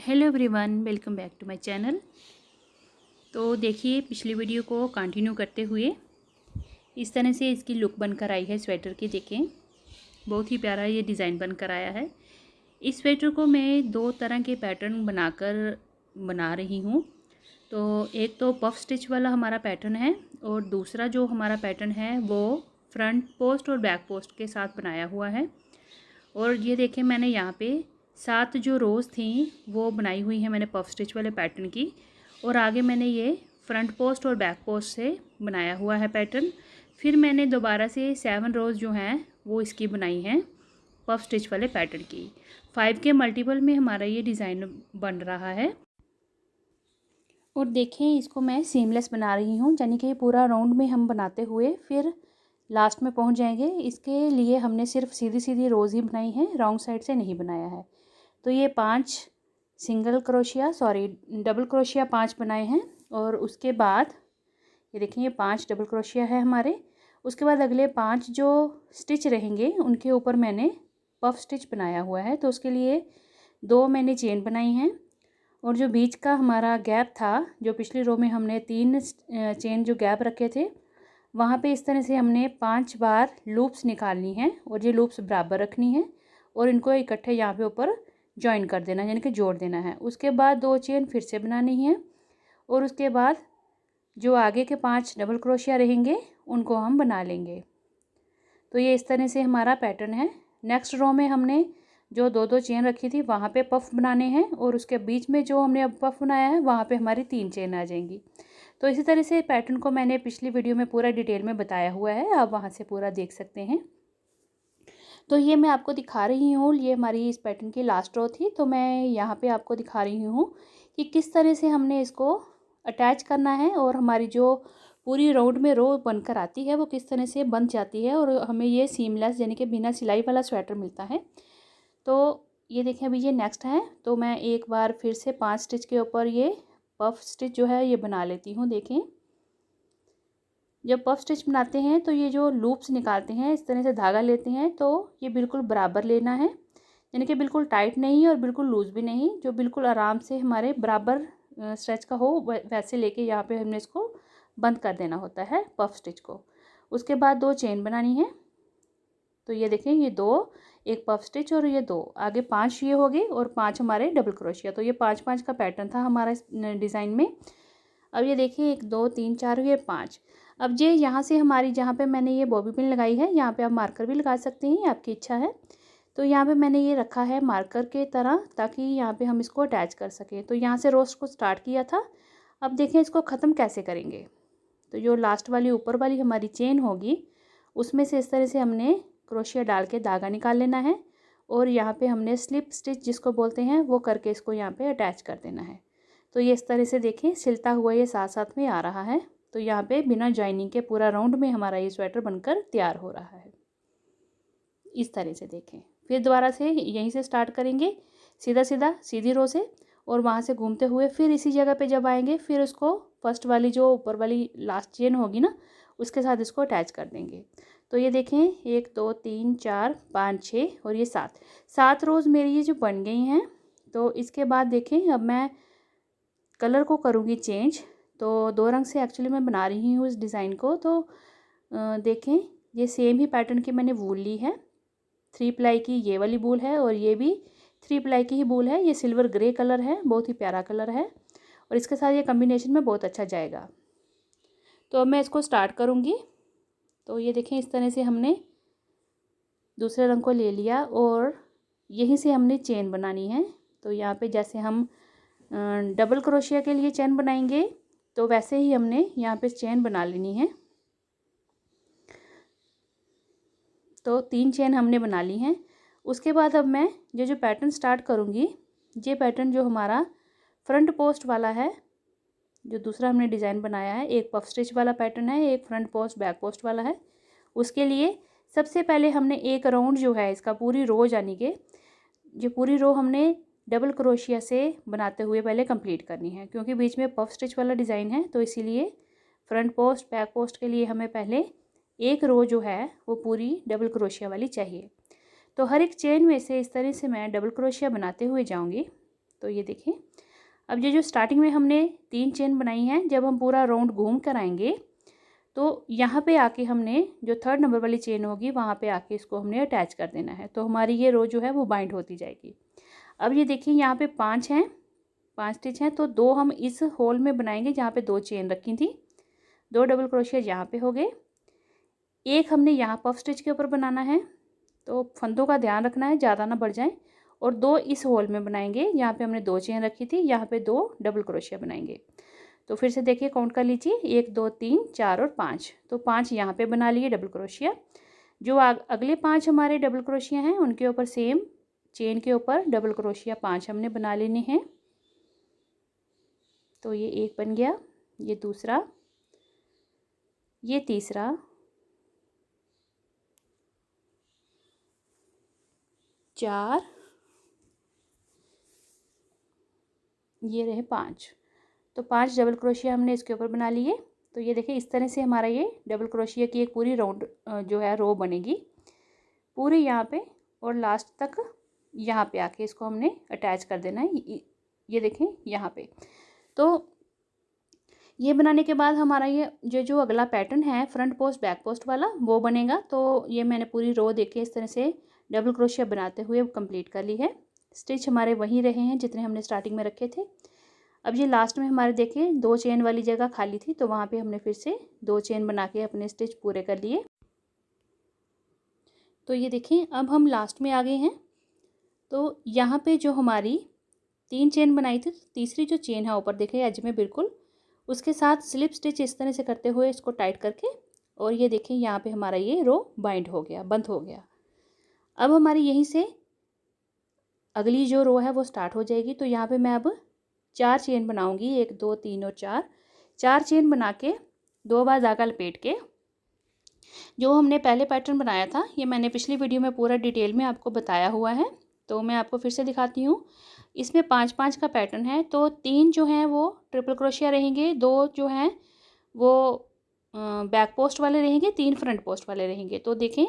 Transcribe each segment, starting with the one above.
Hello everyone, welcome back to my channel. तो देखिए, पिछली वीडियो को कंटिन्यू करते हुए इस तरह से इसकी लुक बनकर आई है स्वेटर की। देखें, बहुत ही प्यारा ये डिज़ाइन बनकर आया है। इस स्वेटर को मैं दो तरह के पैटर्न बना रही हूँ। तो एक तो पफ स्टिच वाला हमारा पैटर्न है और दूसरा जो हमारा पैटर्न है वो फ्रंट पोस्ट और बैक पोस्ट के साथ बनाया हुआ है। और ये देखें, मैंने यहाँ पे 7 जो रोज़ थी वो बनाई हुई है मैंने पफ स्टिच वाले पैटर्न की, और आगे मैंने ये फ्रंट पोस्ट और बैक पोस्ट से बनाया हुआ है पैटर्न। फिर मैंने दोबारा से 7 रोज़ जो हैं वो इसकी बनाई हैं पफ स्टिच वाले पैटर्न की। 5 के मल्टीपल में हमारा ये डिज़ाइन बन रहा है। और देखें, इसको मैं सीमलेस बना रही हूँ, यानी कि पूरा राउंड में हम बनाते हुए फिर लास्ट में पहुँच जाएंगे। इसके लिए हमने सिर्फ सीधी सीधी रोज़ ही बनाई है, रॉन्ग साइड से नहीं बनाया है। तो ये 5 डबल क्रोशिया 5 बनाए हैं। और उसके बाद ये देखें, ये 5 डबल क्रोशिया है हमारे। उसके बाद अगले 5 जो स्टिच रहेंगे उनके ऊपर मैंने पफ स्टिच बनाया हुआ है। तो उसके लिए 2 मैंने चेन बनाई हैं, और जो बीच का हमारा गैप था, जो पिछली रो में हमने 3 चेन जो गैप रखे थे, वहाँ पे इस तरह से हमने 5 बार लूप्स निकालनी है और ये लूप्स बराबर रखनी है और इनको इकट्ठे यहाँ पे ऊपर जॉइन कर देना है, यानी कि जोड़ देना है। उसके बाद 2 चेन फिर से बनानी है और उसके बाद जो आगे के 5 डबल क्रोशिया रहेंगे उनको हम बना लेंगे। तो ये इस तरह से हमारा पैटर्न है। नेक्स्ट रो में हमने जो 2 चेन रखी थी वहाँ पे पफ बनाने हैं, और उसके बीच में जो हमने अब पफ बनाया है वहाँ पे हमारी 3 चेन आ जाएंगी। तो इसी तरह से पैटर्न को मैंने पिछली वीडियो में पूरा डिटेल में बताया हुआ है, आप वहाँ से पूरा देख सकते हैं। तो ये मैं आपको दिखा रही हूँ, ये हमारी इस पैटर्न की लास्ट रो थी। तो मैं यहाँ पे आपको दिखा रही हूँ कि किस तरह से हमने इसको अटैच करना है, और हमारी जो पूरी राउंड में रो बनकर आती है वो किस तरह से बन जाती है, और हमें ये सीमलेस यानी कि बिना सिलाई वाला स्वेटर मिलता है। तो ये देखें, अभी ये नेक्स्ट है। तो मैं एक बार फिर से 5 स्टिच के ऊपर ये पफ स्टिच जो है ये बना लेती हूँ। देखें, जब पफ स्टिच बनाते हैं तो ये जो लूप्स निकालते हैं, इस तरह से धागा लेते हैं तो ये बिल्कुल बराबर लेना है, यानी कि बिल्कुल टाइट नहीं और बिल्कुल लूज़ भी नहीं, जो बिल्कुल आराम से हमारे बराबर स्ट्रेच का हो वैसे लेके यहाँ पे हमने इसको बंद कर देना होता है पफ स्टिच को। उसके बाद 2 चेन बनानी है। तो ये देखें, ये 2 एक पफ स्टिच और ये 2 आगे 5 ये हो गए और 5 हमारे डबल क्रोशिया। तो ये 5-5 का पैटर्न था हमारा इस डिज़ाइन में। अब ये देखिए, 1 2 3 4 ये 5। अब ये यहाँ से हमारी जहाँ पे मैंने ये बॉबी पिन लगाई है, यहाँ पे आप मार्कर भी लगा सकते हैं, आपकी इच्छा है। तो यहाँ पे मैंने ये रखा है मार्कर के तरह, ताकि यहाँ पे हम इसको अटैच कर सकें। तो यहाँ से रोस्ट को स्टार्ट किया था। अब देखें इसको ख़त्म कैसे करेंगे। तो जो लास्ट वाली ऊपर वाली हमारी चेन होगी उसमें से इस तरह से हमने क्रोशिया डाल के धागा निकाल लेना है, और यहाँ पे हमने स्लिप स्टिच जिसको बोलते हैं वो करके इसको यहाँ पे अटैच कर देना है। तो ये इस तरह से देखें, सिलता हुआ ये साथ साथ में आ रहा है। तो यहाँ पे बिना जॉइनिंग के पूरा राउंड में हमारा ये स्वेटर बनकर तैयार हो रहा है। इस तरह से देखें, फिर दोबारा से यहीं से स्टार्ट करेंगे, सीधा सीधा सीधी रो से, और वहाँ से घूमते हुए फिर इसी जगह पे जब आएंगे फिर उसको फर्स्ट वाली जो ऊपर वाली लास्ट चेन होगी ना उसके साथ इसको अटैच कर देंगे। तो ये देखें, 1 2 3 4 5 6 और ये 7 रोज़ मेरी ये जो बन गई हैं। तो इसके बाद देखें, अब मैं कलर को करूँगी चेंज। तो 2 रंग से एक्चुअली मैं बना रही हूँ इस डिज़ाइन को। तो देखें, ये सेम ही पैटर्न की मैंने वूल ली है, 3 प्लाई की ये वाली वूल है, और ये भी 3 प्लाई की ही वूल है। ये सिल्वर ग्रे कलर है, बहुत ही प्यारा कलर है, और इसके साथ ये कम्बिनेशन में बहुत अच्छा जाएगा। तो अब मैं इसको स्टार्ट करूँगी। तो ये देखें, इस तरह से हमने दूसरे रंग को ले लिया और यहीं से हमने चेन बनानी है। तो यहाँ पे जैसे हम डबल क्रोशिया के लिए चेन बनाएंगे तो वैसे ही हमने यहाँ पे चेन बना लेनी है। तो 3 चेन हमने बना ली हैं। उसके बाद अब मैं जो पैटर्न स्टार्ट करूँगी, ये पैटर्न जो हमारा फ्रंट पोस्ट वाला है, जो दूसरा हमने डिज़ाइन बनाया है, एक पफ स्टिच वाला पैटर्न है, एक फ्रंट पोस्ट बैक पोस्ट वाला है। उसके लिए सबसे पहले हमने एक राउंड जो है इसका पूरी रो, यानी कि जो पूरी रो हमने डबल क्रोशिया से बनाते हुए पहले कंप्लीट करनी है, क्योंकि बीच में पफ स्टिच वाला डिज़ाइन है। तो इसीलिए फ्रंट पोस्ट बैक पोस्ट के लिए हमें पहले एक रो जो है वो पूरी डबल क्रोशिया वाली चाहिए। तो हर एक चेन में से इस तरह से मैं डबल क्रोशिया बनाते हुए जाऊंगी। तो ये देखें, अब ये जो स्टार्टिंग में हमने 3 चेन बनाई हैं, जब हम पूरा राउंड घूम कर आएंगे तो यहाँ पे आके हमने जो 3rd नंबर वाली चेन होगी वहाँ पे आके इसको हमने अटैच कर देना है। तो हमारी ये रो जो है वो बाइंड होती जाएगी। अब ये देखिए यहाँ पे 5 हैं, 5 स्टिच हैं, तो 2 हम इस होल में बनाएंगे जहाँ पे 2 चेन रखी थी। 2 डबल क्रोशिया यहाँ पे हो गए। एक हमने यहाँ पफ स्टिच के ऊपर बनाना है, तो फंदों का ध्यान रखना है ज़्यादा ना बढ़ जाए। और 2 इस होल में बनाएंगे, यहाँ पे हमने 2 चेन रखी थी, यहाँ पे 2 डबल क्रोशिया बनाएंगे। तो फिर से देखिए, काउंट कर लीजिए, 1 2 3 4 और 5। तो 5 यहाँ पे बना लिए डबल क्रोशिया। जो अगले 5 हमारे डबल क्रोशिया हैं उनके ऊपर सेम चेन के ऊपर डबल क्रोशिया 5 हमने बना लेने हैं। तो ये एक बन गया, ये दूसरा, ये तीसरा, 4, ये रहे 5। तो 5 डबल क्रोशिया हमने इसके ऊपर बना लिए। तो ये देखिए, इस तरह से हमारा ये डबल क्रोशिया की एक पूरी राउंड जो है रो बनेगी पूरी यहाँ पे, और लास्ट तक यहाँ पे आके इसको हमने अटैच कर देना है। ये देखें यहाँ पे। तो ये बनाने के बाद हमारा ये जो अगला पैटर्न है फ्रंट पोस्ट बैक पोस्ट वाला वो बनेगा। तो ये मैंने पूरी रो देखे इस तरह से डबल क्रोशिया बनाते हुए कंप्लीट कर ली है। स्टिच हमारे वहीं रहे हैं जितने हमने स्टार्टिंग में रखे थे। अब ये लास्ट में हमारे देखिए 2 चेन वाली जगह खाली थी, तो वहाँ पे हमने फिर से 2 चेन बना के अपने स्टिच पूरे कर लिए। तो ये देखिए, अब हम लास्ट में आ गए हैं। तो यहाँ पे जो हमारी 3 चेन बनाई थी, तीसरी जो चेन है ऊपर देखिए एज में बिल्कुल, उसके साथ स्लिप स्टिच इस तरह से करते हुए इसको टाइट करके, और ये देखिए यहाँ पे हमारा ये रो बाइंड हो गया, बंद हो गया। अब हमारी यहीं से अगली जो रो है वो स्टार्ट हो जाएगी। तो यहाँ पे मैं अब 4 चेन बनाऊंगी, 1 2 3 और 4 चेन बना के 2 बार धागा लपेट के, जो हमने पहले पैटर्न बनाया था ये मैंने पिछली वीडियो में पूरा डिटेल में आपको बताया हुआ है, तो मैं आपको फिर से दिखाती हूँ। इसमें 5 5 का पैटर्न है। तो 3 जो हैं वो ट्रिपल क्रोशिया रहेंगे, 2 जो हैं वो बैक पोस्ट वाले रहेंगे, 3 फ्रंट पोस्ट वाले रहेंगे। तो देखें,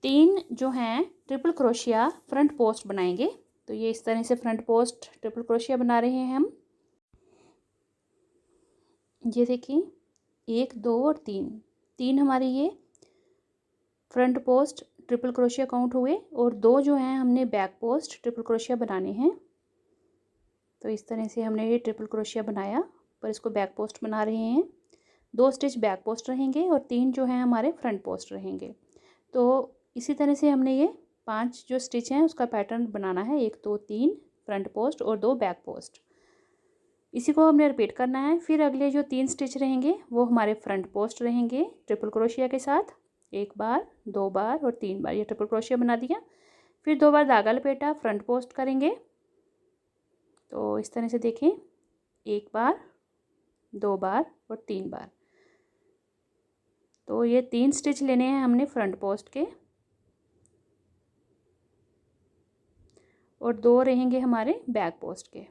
3 जो हैं ट्रिपल क्रोशिया फ्रंट पोस्ट बनाएंगे। तो ये इस तरह से फ्रंट पोस्ट ट्रिपल क्रोशिया बना रहे हैं हम। ये देखिए, 1 2 और 3 हमारे ये front post triple crochet count हुए, और 2 जो हैं हमने बैक पोस्ट ट्रिपल क्रोशिया बनाने हैं। तो इस तरह से हमने ये ट्रिपल क्रोशिया बनाया, पर इसको बैक पोस्ट बना रहे हैं। 2 स्टिच बैक पोस्ट रहेंगे और 3 जो हैं हमारे फ्रंट पोस्ट रहेंगे। तो इसी तरह से हमने ये 5 जो स्टिच हैं उसका पैटर्न बनाना है, 1 2 3 फ्रंट पोस्ट और 2 बैक पोस्ट। इसी को हमने रिपीट करना है। फिर अगले जो 3 स्टिच रहेंगे वो हमारे फ्रंट पोस्ट रहेंगे ट्रिपल क्रोशिया के साथ, 1 बार 2 बार और 3 बार ये ट्रिपल क्रोशिया बना दिया। फिर 2 बार धागा लपेटा, फ्रंट पोस्ट करेंगे। तो इस तरह से देखें, 1 बार 2 बार और 3 बार। तो ये 3 स्टिच लेने हैं हमने फ्रंट पोस्ट के, और 2 रहेंगे हमारे बैक पोस्ट के।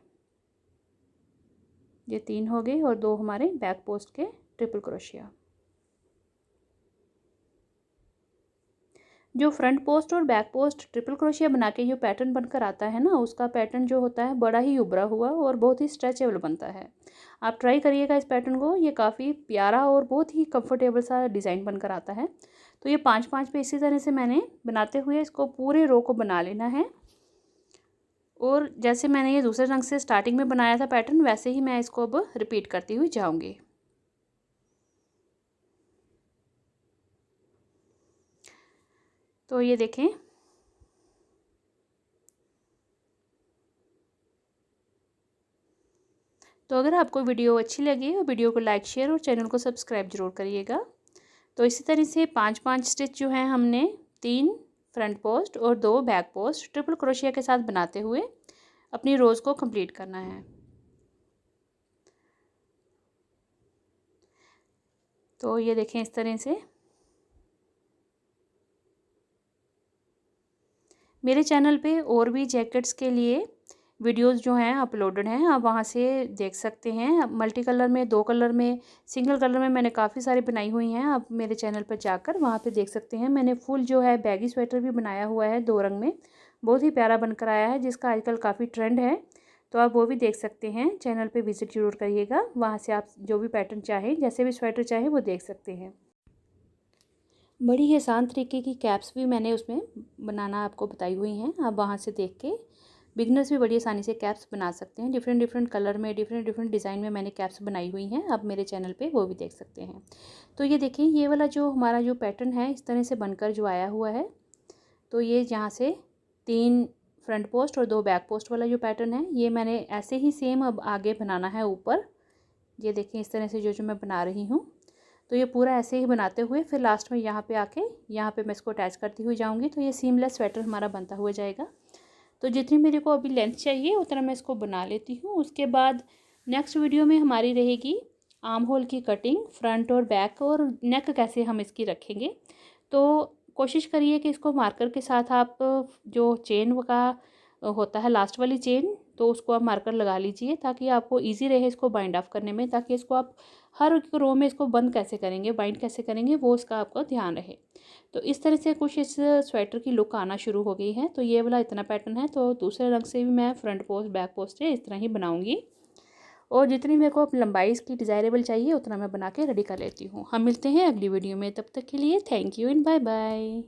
ये 3 हो गए और 2 हमारे बैक पोस्ट के ट्रिपल क्रोशिया। जो फ्रंट पोस्ट और बैक पोस्ट ट्रिपल क्रोशिया बना के जो पैटर्न बनकर आता है ना, उसका पैटर्न जो होता है बड़ा ही उभरा हुआ और बहुत ही स्ट्रेचेबल बनता है। आप ट्राई करिएगा इस पैटर्न को, ये काफ़ी प्यारा और बहुत ही कंफर्टेबल सा डिज़ाइन बनकर आता है। तो ये 5 5 पे इसी तरह से मैंने बनाते हुए इसको पूरे रो को बना लेना है। और जैसे मैंने ये दूसरे रंग से स्टार्टिंग में बनाया था पैटर्न, वैसे ही मैं इसको अब रिपीट करती हुई जाऊँगी। तो ये देखें, तो अगर आपको वीडियो अच्छी लगी तो वीडियो को लाइक शेयर और चैनल को सब्सक्राइब ज़रूर करिएगा। तो इसी तरह से 5 5 स्टिच जो है हमने 3 फ्रंट पोस्ट और 2 बैक पोस्ट ट्रिपल क्रोशिया के साथ बनाते हुए अपनी रोज़ को कंप्लीट करना है। तो ये देखें, इस तरह से मेरे चैनल पे और भी जैकेट्स के लिए वीडियोस जो हैं अपलोडेड हैं, आप वहाँ से देख सकते हैं। मल्टी कलर में, 2 कलर में, सिंगल कलर में मैंने काफ़ी सारी बनाई हुई हैं। आप मेरे चैनल पर जाकर वहाँ पे देख सकते हैं। मैंने फुल जो है बैगी स्वेटर भी बनाया हुआ है 2 रंग में, बहुत ही प्यारा बनकर आया है, जिसका आजकल काफ़ी ट्रेंड है। तो आप वो भी देख सकते हैं। चैनल पे विज़िट ज़रूर करिएगा, वहाँ से आप जो भी पैटर्न चाहें, जैसे भी स्वेटर चाहें वो देख सकते हैं। बड़ी ही आसान तरीके की कैप्स भी मैंने उसमें बनाना आपको बताई हुई हैं। आप वहाँ से देख के बिगनर्स भी बड़ी आसानी से कैप्स बना सकते हैं। डिफरेंट डिफरेंट कलर में, डिफरेंट डिफरेंट डिज़ाइन में मैंने कैप्स बनाई हुई हैं, आप मेरे चैनल पे वो भी देख सकते हैं। तो ये देखिए, ये वाला जो हमारा जो पैटर्न है इस तरह से बनकर जो आया हुआ है। तो ये यहाँ से 3 फ्रंट पोस्ट और 2 बैक पोस्ट वाला जो पैटर्न है, ये मैंने ऐसे ही सेम अब आगे बनाना है ऊपर। ये देखिए इस तरह से जो मैं बना रही हूँ। तो ये पूरा ऐसे ही बनाते हुए फिर लास्ट में यहाँ पे आके यहाँ पे मैं इसको अटैच करती हुई जाऊँगी। तो ये सीमलेस स्वेटर हमारा बनता हुआ जाएगा। तो जितनी मेरे को अभी लेंथ चाहिए उतना मैं इसको बना लेती हूँ। उसके बाद नेक्स्ट वीडियो में हमारी रहेगी आर्म होल की कटिंग, फ्रंट और बैक, और नेक कैसे हम इसकी रखेंगे। तो कोशिश करिए कि इसको मार्कर के साथ आप जो चेन का होता है लास्ट वाली चेन, तो उसको आप मार्कर लगा लीजिए ताकि आपको इजी रहे इसको बाइंड ऑफ करने में, ताकि इसको आप हर एक रो में इसको बंद कैसे करेंगे, बाइंड कैसे करेंगे, वो इसका आपको ध्यान रहे। तो इस तरह से कुछ इस स्वेटर की लुक आना शुरू हो गई है। तो ये वाला इतना पैटर्न है, तो दूसरे रंग से भी मैं फ्रंट पोस्ट बैक पोस्ट है इस तरह ही बनाऊँगी। और जितनी मेरे को लंबाई इसकी डिज़ायरेबल चाहिए उतना मैं बना के रेडी कर लेती हूँ। हम मिलते हैं अगली वीडियो में, तब तक के लिए thank you and bye bye.